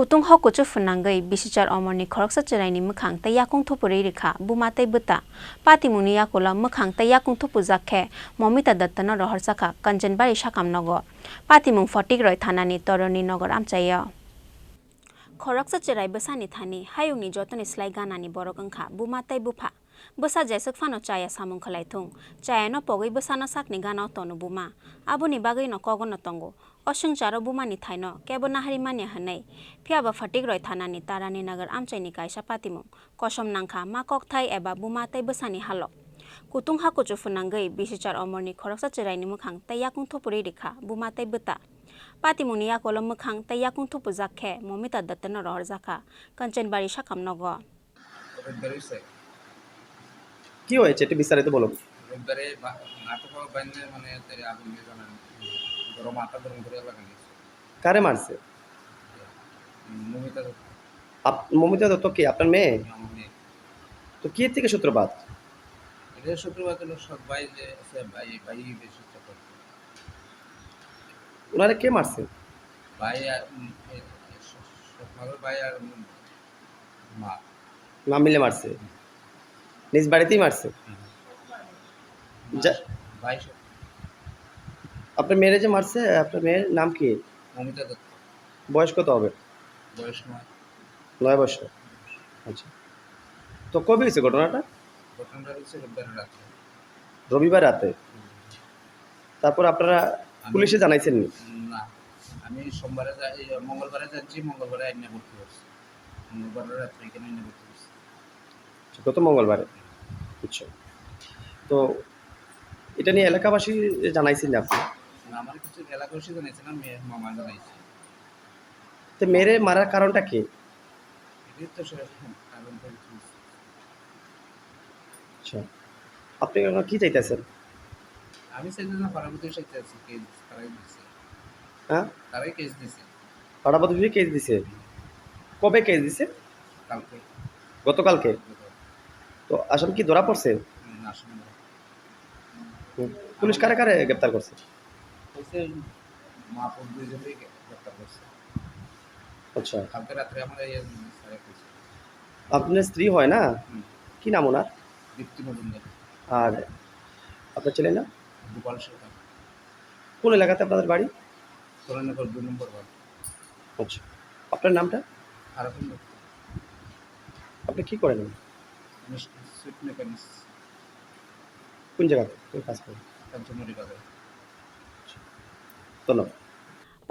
Kutung hok kuchu funangai bisichar omorni khoroksa cheraini mukhang ta yakung thupuri rikha bumatai buta pati muni yakola mukhang ta yakung thupu jakhe momita dattana rohar sakha Kanchanbari sakamnogo pati mung fotik roi thanani toroni nogor amchaya khoroksa cherai besani thani hayungni jotoni slai ganani borok angkha bumatai bufa besa jaisuk fano chaya samung khalaithung chaya no pogoi besano sakni gana tonu buma aboni bagai no kogono tongo osung charo bumani thaino kebo nahari mania hanai phiaba fatik roi thanani tarani nagar amchaini kaisa patimung kosom nangkha makok thai eba bumatai besani halok kutung hakuchu funangai bisichar omorni khoroksa cheraini mukhang tayakung thopuri rikha bumatai beta patimuni yakolom mukhang tayakung thopu jakhe momita dattana rohar jakha Kanchanbari sakamnogo কি হয়েছে একটু বিস্তারিত বলো রবিবারে নাটক বাইন্দে মানে তেরে আগুন দিয়ে জানান গরম আটা গরম করে লাগানি কারে মারছে মমিতা মমিতা দত্ত কি আপনার মেয়ে আমাকে তো কি এর থেকে সূত্রপাত এটা শুক্রবার হলো সব ভাই যে আছে ভাই ভাই বেশি চাপা ওনারে কে মারছে ভাই সকাল ভাই আর মা মা মিলে মারছে নিজ বাড়িতেই মারছে ভাই আপনার মেয়েরে যে মারছে আপনার মেয়ের নাম কি মমিতা দত্ত বয়স কত হবে বয়স 9 বছর আচ্ছা তো কবে হয়েছে ঘটনাটা ঘটনাটা হচ্ছে রবিবার রাতে তারপর আপনারা পুলিশে জানাইছেন না আমি সোমবারে যাই মঙ্গলবারে যাচ্ছি মঙ্গলবারে আইনে ভর্তি করছি মঙ্গলবারে রাত্রে এখানে আইনে ভর্তি করছি গত মঙ্গলবারে আচ্ছা তো এটা নিয়ে এলাকাবাসী জানাইছেন আপনি আমার কিছু এলাকাবাসী জানাইছে না মেয়ের মামা জানাইছে তো মেরে মারার কারণটা কি এটাই তো কারণ আচ্ছা আপনি এখন কি চাইতেছেন আমি চাইছি না পারাবতী চাইতে আছি কেস তারাই দিচ্ছে হ্যাঁ তারাই কেস দিছে পাড়াপতি কেস দিছে কবে কেস দিছে কালকে গতকালকে তো আসামি কি ধরা পড়ছে না শুনে পুলিশ কারে কারে গ্রেপ্তার করছে কইছে মা পুত দুইজনই গ্রেপ্তার করছে আচ্ছা কালকে রাত্রে আমরা এই স্যার কইছে আপনার স্ত্রী হয় না কি নাম ওনার দীপ্তি মজুমদার আর আপনার ছেলে না গোপাল সরকার কোন এলাকাতে আপনাদের বাড়ি সোনানগর 2 নম্বর ওয়ার্ড আচ্ছা আপনার নামটা আর এখন আপনি কি করেন সুইট মেকানিক্স কোন জায়গাতে কোন কাজ করেন কাঞ্চনবাড়ি বাজার ধন্যবাদ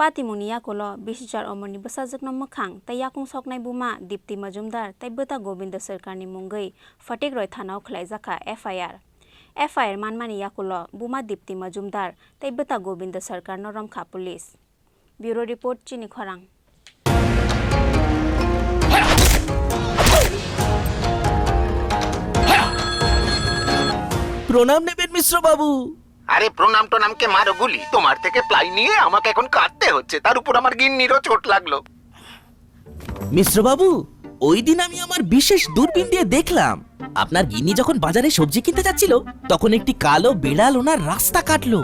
Patimuni yakola bisichar omorni besajekno mukhang tayakung soknai buma Dipti Majumdar taibeta Govinda Sarkarni mungai fatik roi thanao khlai jakha FIR manmani yakola buma Dipti Majumdar taibeta Govinda Sarkar no ramkha police Bureau report Chini Khorang প্রণাম নেবেন মিশ্র বাবু আরে প্রণাম টনামকে মারো গুলি তোমার থেকে ply নিয়ে আমাকে এখন কাটতে হচ্ছে তার উপর আমার গিন্নিরও চোট লাগলো মিশ্র বাবু ওই দিন আমি আমার বিশেষ দূরবীন দিয়ে দেখলাম আপনার গিন্নি যখন বাজারে সবজি কিনতে যাচ্ছিল তখন একটি কালো বিড়াল ওনার রাস্তা কাটলো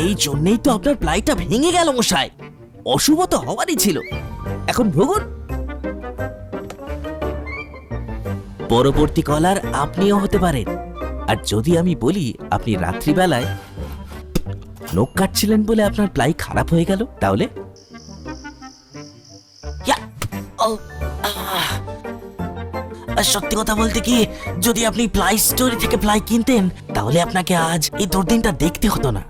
এই জন্যই তো আপনার প্লাইটা ভেঙে গেল মশাই অশুভ তো হওয়ারই ছিল এখন ভোগুন পরবর্তী কলার আপনিও হতে পারেন আর যদি আমি বলি আপনি রাত্রিবেলায় নখ কাটছিলেন বলে আপনার প্লাই খারাপ হয়ে গেল তাহলে সত্যি কথা বলতে কি যদি আপনি প্লাই স্টোরি থেকে প্লাই কিনতেন তাহলে আপনাকে আজ এই দুর্দিনটা দেখতে হতো না